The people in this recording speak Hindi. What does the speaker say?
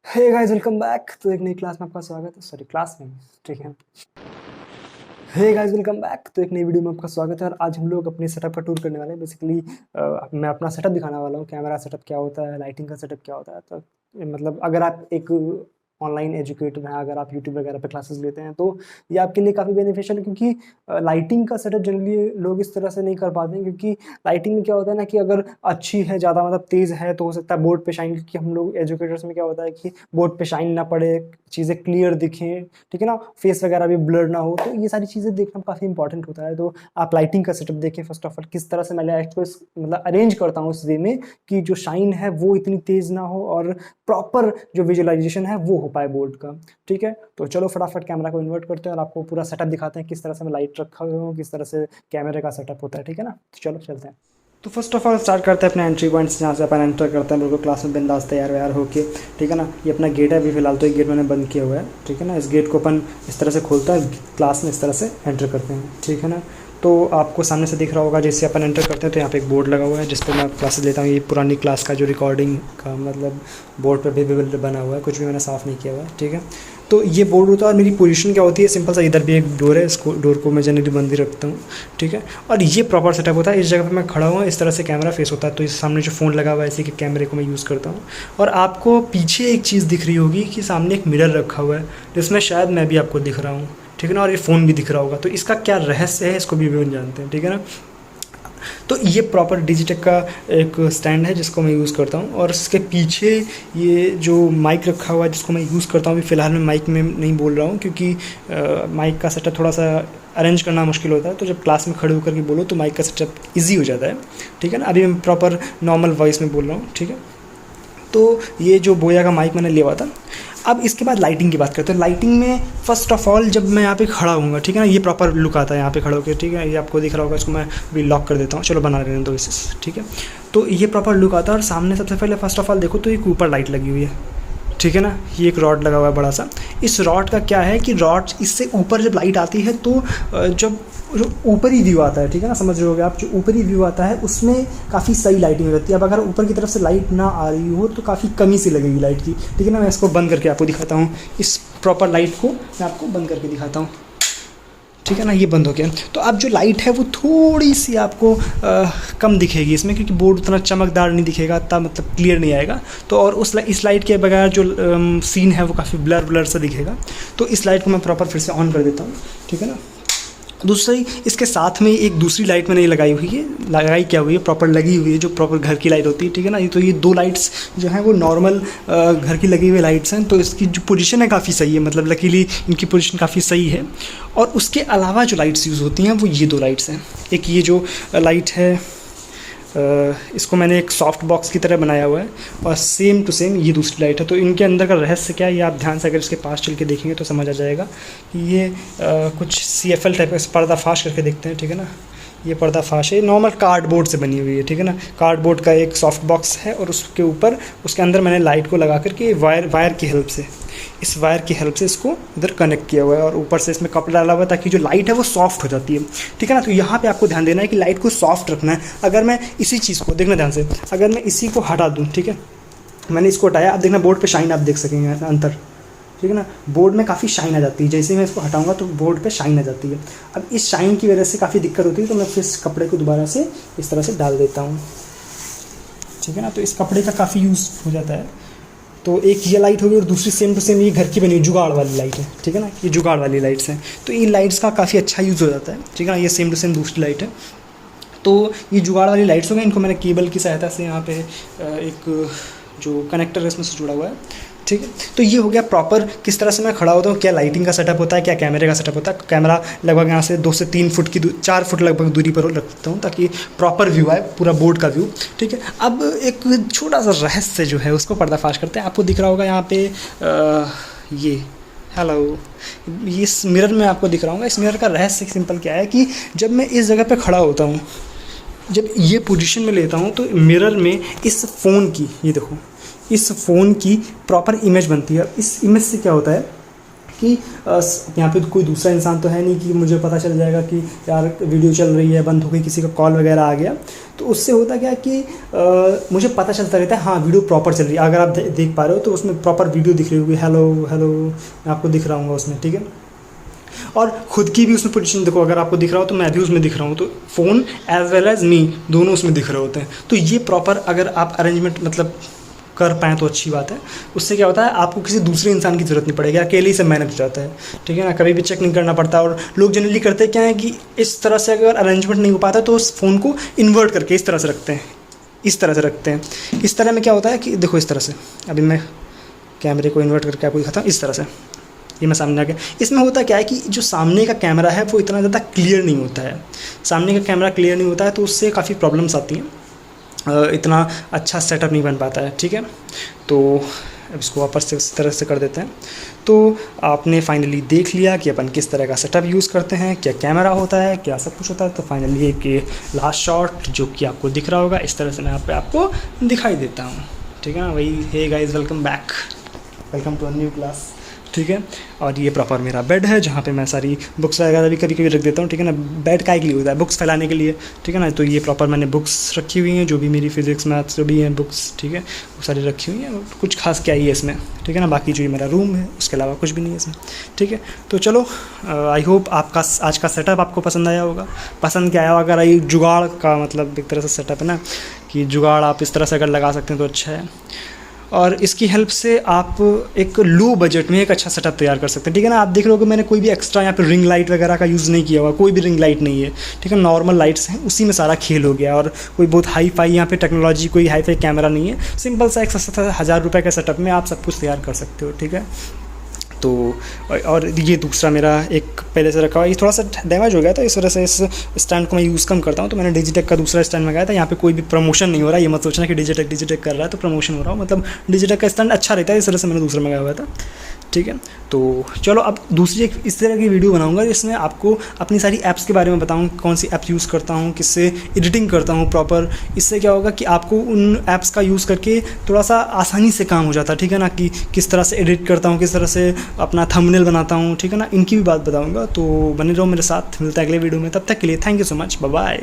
हे गाइस, वेलकम बैक। तो एक नई क्लास में आपका स्वागत है। सॉरी, क्लास में, ठीक है। Hey guys, welcome back. तो एक नई वीडियो में आपका स्वागत है और आज हम लोग अपने सेटअप का टूर करने वाले हैं। बेसिकली मैं अपना सेटअप दिखाने वाला हूँ। कैमरा सेटअप क्या होता है, लाइटिंग का सेटअप क्या होता है। तो मतलब अगर आप एक ऑनलाइन एजुकेटर हैं, अगर आप यूट्यूब वगैरह पे क्लासेस लेते हैं तो ये आपके लिए काफ़ी बेनिफिशियल है, क्योंकि लाइटिंग का सेटअप जनरली लोग इस तरह से नहीं कर पाते हैं। क्योंकि लाइटिंग में क्या होता है ना कि अगर अच्छी है, ज़्यादा मतलब तेज़ है, तो हो सकता है बोर्ड पे शाइन, क्योंकि हम लोग एजुकेटर्स में क्या होता है कि बोर्ड पे शाइन ना पड़े, चीज़ें क्लियर दिखें, ठीक है ना, फेस वगैरह भी ब्लर ना हो। तो ये सारी चीज़ें देखना काफ़ी इंपॉर्टेंट होता है। तो आप लाइटिंग का सेटअप देखें फर्स्ट ऑफ ऑल, किस तरह से मैं लाइट को मतलब अरेंज करता हूँ इस वे में कि जो शाइन है वो इतनी तेज़ ना हो और प्रॉपर जो विजुअलाइजेशन है वो हो पाए बोर्ड का। ठीक है, तो चलो फटाफट कैमरा को इन्वर्ट करते हैं और आपको पूरा सेटअप दिखाते हैं, किस तरह से मैं लाइट रखा हुआ हूँ, किस तरह से कैमरे का सेटअप होता है। ठीक है ना, तो चलो चलते हैं। तो फर्स्ट ऑफ ऑल स्टार्ट करते हैं अपने एंट्री पॉइंट से, जहाँ से अपन एंटर करते हैं बिल्कुल क्लास में बिंदास तैयार व्यार होके। ठीक है ना, ये अपना गेट है। अभी फिलहाल तो ये गेट मैंने बंद किया हुआ है। ठीक है ना, इस गेट को अपन इस तरह से खोलते हैं, क्लास में इस तरह से एंटर करते हैं। ठीक है ना, तो आपको सामने से दिख रहा होगा जैसे अपन एंटर करते हैं तो यहाँ पे एक बोर्ड लगा हुआ है जिस पर मैं क्लासेस लेता हूँ। ये पुरानी क्लास का जो रिकॉर्डिंग का मतलब बोर्ड पर भी बना हुआ है, कुछ भी मैंने साफ़ नहीं किया हुआ है। ठीक है, तो ये बोर्ड होता है और मेरी पोजीशन क्या होती है, सिंपल सा, इधर भी एक डोर है, इसको डोर को मैं जनरली बंद ही रखता हूँ। ठीक है, और ये प्रॉपर सेटअप होता है। इस जगह पे मैं खड़ा हुआ, इस तरह से कैमरा फेस होता है, तो इस सामने जो फ़ोन लगा हुआ है, इसी के कैमरे को मैं यूज़ करता हूँ। और आपको पीछे एक चीज़ दिख रही होगी कि सामने एक मिरर रखा हुआ है, जिसमें शायद मैं भी आपको दिख रहा हूँ। ठीक है ना, और ये फ़ोन भी दिख रहा होगा। तो इसका क्या रहस्य है, इसको भी बन जानते हैं। ठीक है ना, तो ये प्रॉपर डिजिटेक का एक स्टैंड है जिसको मैं यूज़ करता हूँ। और इसके पीछे ये जो माइक रखा हुआ है जिसको मैं यूज़ करता हूँ। अभी फ़िलहाल मैं माइक में नहीं बोल रहा हूँ, क्योंकि माइक का सेटअप थोड़ा सा अरेंज करना मुश्किल होता है। तो जब क्लास में खड़े होकर के बोलो तो माइक का सेटअप ईजी हो जाता है। ठीक है ना, अभी मैं प्रॉपर नॉर्मल वॉइस में बोल रहा हूँ। ठीक है, तो ये जो बोया का माइक मैंने लिया हुआ था। अब इसके बाद लाइटिंग की बात करते हैं। लाइटिंग में फ़र्स्ट ऑफ ऑल जब मैं यहाँ पे खड़ा हूँगा, ठीक है ना, ये प्रॉपर लुक आता है यहाँ पे खड़ा होकर। ठीक है, ये आपको दिख रहा होगा, इसको मैं भी लॉक कर देता हूँ। चलो बना रहने दो इसे। ठीक है, तो ये प्रॉपर लुक आता है। और सामने सबसे पहले फ़र्स्ट ऑफ ऑल देखो तो एक ऊपर लाइट लगी हुई है। ठीक है ना, ये एक रॉड लगा हुआ है बड़ा सा। इस रॉड का क्या है कि रॉड इससे ऊपर जब लाइट आती है तो जब जो ऊपरी व्यू आता है, ठीक है ना, समझ रहे होगे आप, जो ऊपरी व्यू आता है उसमें काफ़ी सही लाइटिंग हो जाती है। अब अगर ऊपर की तरफ से लाइट ना आ रही हो तो काफ़ी कमी सी लगेगी लाइट की। ठीक है ना, मैं इसको बंद करके आपको दिखाता हूँ। इस प्रॉपर लाइट को मैं आपको बंद करके दिखाता हूँ। ठीक है ना, ये बंद हो गया। तो अब जो लाइट है वो थोड़ी सी आपको कम दिखेगी इसमें, क्योंकि बोर्ड उतना चमकदार नहीं दिखेगा, तब मतलब क्लियर नहीं आएगा। तो और इस लाइट के बगैर जो सीन है वो काफ़ी ब्लर ब्लर सा दिखेगा। तो इस लाइट को मैं प्रॉपर फिर से ऑन कर देता हूँ। ठीक है ना, दूसरी इसके साथ में एक दूसरी लाइट मैंने ये लगाई हुई है। लगाई क्या हुई है, प्रॉपर लगी हुई है, जो प्रॉपर घर की लाइट होती है। ठीक है ना, ये तो ये दो लाइट्स जो हैं वो नॉर्मल घर की लगी हुई लाइट्स हैं। तो इसकी जो पोजीशन है काफ़ी सही है, मतलब लकीली इनकी पोजीशन काफ़ी सही है। और उसके अलावा जो लाइट्स यूज़ होती हैं वो ये दो लाइट्स हैं। एक ये जो लाइट है, इसको मैंने एक सॉफ्ट बॉक्स की तरह बनाया हुआ है, और सेम टू सेम ये दूसरी लाइट है। तो इनके अंदर का रहस्य क्या है, ये आप ध्यान से अगर इसके पास चल के देखेंगे तो समझ आ जाएगा कि ये कुछ CFL टाइप का पर्दाफाश करके देखते हैं। ठीक है ना, ये पर्दाफाश है, नॉर्मल कार्डबोर्ड से बनी हुई है। ठीक है ना, कार्डबोर्ड का एक सॉफ्ट बॉक्स है और उसके ऊपर उसके अंदर मैंने लाइट को लगा करके वायर की हेल्प से, इस वायर की हेल्प से इसको इधर कनेक्ट किया हुआ है। और ऊपर से इसमें कपड़ा डाला हुआ है ताकि जो लाइट है वो सॉफ्ट हो जाती है। ठीक है ना, तो यहाँ पे आपको ध्यान देना है कि लाइट को सॉफ्ट रखना है। अगर मैं इसी चीज़ को, देखना ध्यान से, अगर मैं इसी को हटा दूँ, ठीक है, मैंने इसको हटाया, अब देखना बोर्ड पे शाइन आप देख सकेंगे अंतर। ठीक है ना, बोर्ड में काफ़ी शाइन आ जाती है। जैसे ही मैं इसको हटाऊंगा तो बोर्ड पे शाइन आ जाती है। अब इस शाइन की वजह से काफ़ी दिक्कत होती है, तो मैं फिर इस कपड़े को दोबारा से इस तरह से डाल देता हूँ। ठीक है ना, तो इस कपड़े का काफ़ी यूज़ हो जाता है। तो एक ये लाइट होगी और दूसरी सेम टू सेम ये घर की बनी जुगाड़ वाली लाइट है। ठीक है ना, ये जुगाड़ वाली लाइट्स हैं। तो इन लाइट्स का काफ़ी अच्छा यूज़ हो जाता है। ठीक है ना, ये सेम टू सेम दूसरी लाइट है। तो ये जुगाड़ वाली लाइट्स हो गई, इनको मैंने केबल की सहायता से यहाँ पे एक जो कनेक्टर है इसमें से जुड़ा हुआ है। ठीक है, तो ये हो गया प्रॉपर किस तरह से मैं खड़ा होता हूँ, क्या लाइटिंग का सेटअप होता है, क्या कैमरे का सेटअप होता है। कैमरा लगभग यहाँ से 2 से 3 फुट की 4 फुट लगभग दूरी पर रखता हूँ ताकि प्रॉपर व्यू आए, पूरा बोर्ड का व्यू। ठीक है, अब एक छोटा सा रहस्य जो है उसको पर्दाफाश करते हैं। आपको दिख रहा होगा यहाँ पे ये हेलो, इस मिरर में आपको दिख रहा होगा। इस मिरर का रहस्य सिंपल क्या है कि जब मैं इस जगह पे खड़ा होता हूँ, जब ये पोजीशन में लेता हूँ, तो मिरर में इस फ़ोन की, ये देखो, इस फ़ोन की प्रॉपर इमेज बनती है। इस इमेज से क्या होता है कि कि यहाँ पे कोई दूसरा इंसान तो है नहीं कि मुझे पता चल जाएगा कि यार वीडियो चल रही है, बंद हो गई, किसी का कॉल वगैरह आ गया। तो उससे होता क्या कि मुझे पता चलता रहता है हाँ वीडियो प्रॉपर चल रही है। अगर आप देख पा रहे हो तो उसमें प्रॉपर वीडियो दिख रही होगी, हेलो हेलो मैं आपको दिख रहा हूँ उसमें, ठीक है। और ख़ुद की भी उसमें पोजीशन देखो, अगर आपको दिख रहा हो तो मैं भी उसमें दिख रहा हूँ, तो फ़ोन एज वेल एज़ मी दोनों उसमें दिख रहे होते हैं। तो ये प्रॉपर अगर आप अरेंजमेंट मतलब कर पाएँ तो अच्छी बात है। उससे क्या होता है आपको किसी दूसरे इंसान की ज़रूरत नहीं पड़ेगी, अकेले ही से मैनेज हो जाता है, ठीक है ना। कभी भी चेक नहीं करना पड़ता। और लोग जनरली करते क्या है कि इस तरह से अगर अरेंजमेंट नहीं हो पाता तो उस फ़ोन को इन्वर्ट करके इस तरह से रखते हैं, इस तरह से रखते हैं। इस तरह में क्या होता है कि देखो इस तरह से, अभी मैं कैमरे को इन्वर्ट करके आपको दिखाता हूँ। इस तरह से ये मैं सामने आ गया। इसमें होता क्या है कि जो सामने का कैमरा है वो इतना ज़्यादा क्लियर नहीं होता है। सामने का कैमरा क्लियर नहीं होता है तो उससे काफ़ी प्रॉब्लम्स आती हैं, इतना अच्छा सेटअप नहीं बन पाता है, ठीक है। तो अब इसको वापस से इस तरह से कर देते हैं। तो आपने फाइनली देख लिया कि अपन किस तरह का सेटअप यूज़ करते हैं, क्या कैमरा होता है, क्या सब कुछ होता है। तो फाइनली एक लास्ट शॉट जो कि आपको दिख रहा होगा, इस तरह से मैं यहाँ पे आपको दिखाई देता हूँ, ठीक है ना। वही hey guys welcome back, welcome to a new class, ठीक है। और ये प्रॉपर मेरा बेड है जहाँ पे मैं सारी बुक्स वगैरह भी कभी कभी रख देता हूँ, ठीक है ना। बेड काय के लिए होता है, बुक्स फैलाने के लिए, ठीक है ना। तो ये प्रॉपर मैंने बुक्स रखी हुई हैं, जो भी मेरी फिजिक्स मैथ्स जो भी हैं बुक्स, ठीक है, वो सारी रखी हुई हैं। कुछ खास क्या ही है इसमें, ठीक है ना। बाकी जो ये मेरा रूम है उसके अलावा कुछ भी नहीं है इसमें, ठीक है। तो चलो आई होप आपका आज का सेटअप आपको पसंद आया होगा। पसंद क्या आया, अगर ये जुगाड़ का मतलब एक तरह से सेटअप है ना, कि जुगाड़ आप इस तरह से अगर लगा सकते हैं तो अच्छा है। और इसकी हेल्प से आप एक लो बजट में एक अच्छा सेटअप तैयार कर सकते हैं, ठीक है ना। आप देख रहे हो कि मैंने कोई भी एक्स्ट्रा यहाँ पे रिंग लाइट वगैरह का यूज़ नहीं किया हुआ, कोई भी रिंग लाइट नहीं है, ठीक है। नॉर्मल लाइट्स हैं, उसी में सारा खेल हो गया। और कोई बहुत हाई फाई यहाँ पे टेक्नोलॉजी, कोई हाई फाई कैमरा नहीं है। सिंपल सा एक सस्ता 1000 रुपये का सेटअप में आप सब कुछ तैयार कर सकते हो, ठीक है। तो और ये दूसरा मेरा एक पहले से रखा हुआ, ये थोड़ा सा डैमेज हो गया था, इस वजह से इस स्टैंड को मैं यूज़ कम करता हूँ। तो मैंने डिजिटेक का दूसरा स्टैंड मंगाया था। यहाँ पे कोई भी प्रमोशन नहीं हो रहा है, ये मत सोचना कि डिजिटेक कर रहा है तो प्रमोशन हो रहा हो, मतलब डिजिटेक का स्टैंड अच्छा रहता है, इस वजह से मैंने दूसरा मंगाया हुआ था, ठीक है। तो चलो अब दूसरी एक इस तरह की वीडियो बनाऊंगा जिसमें आपको अपनी सारी ऐप्स के बारे में बताऊँ, कौन सी ऐप यूज़ करता हूँ, किससे एडिटिंग करता हूँ प्रॉपर। इससे क्या होगा कि आपको उन ऐप्स का यूज़ करके थोड़ा सा आसानी से काम हो जाता है, ठीक है ना। कि किस तरह से एडिट करता हूँ, किस तरह से अपना थंबनेल बनाता हूँ, ठीक है ना। इनकी भी बात बताऊँगा। तो बने रहो मेरे साथ, मिलता है अगले वीडियो में। तब तक के लिए thank you so much, bye bye.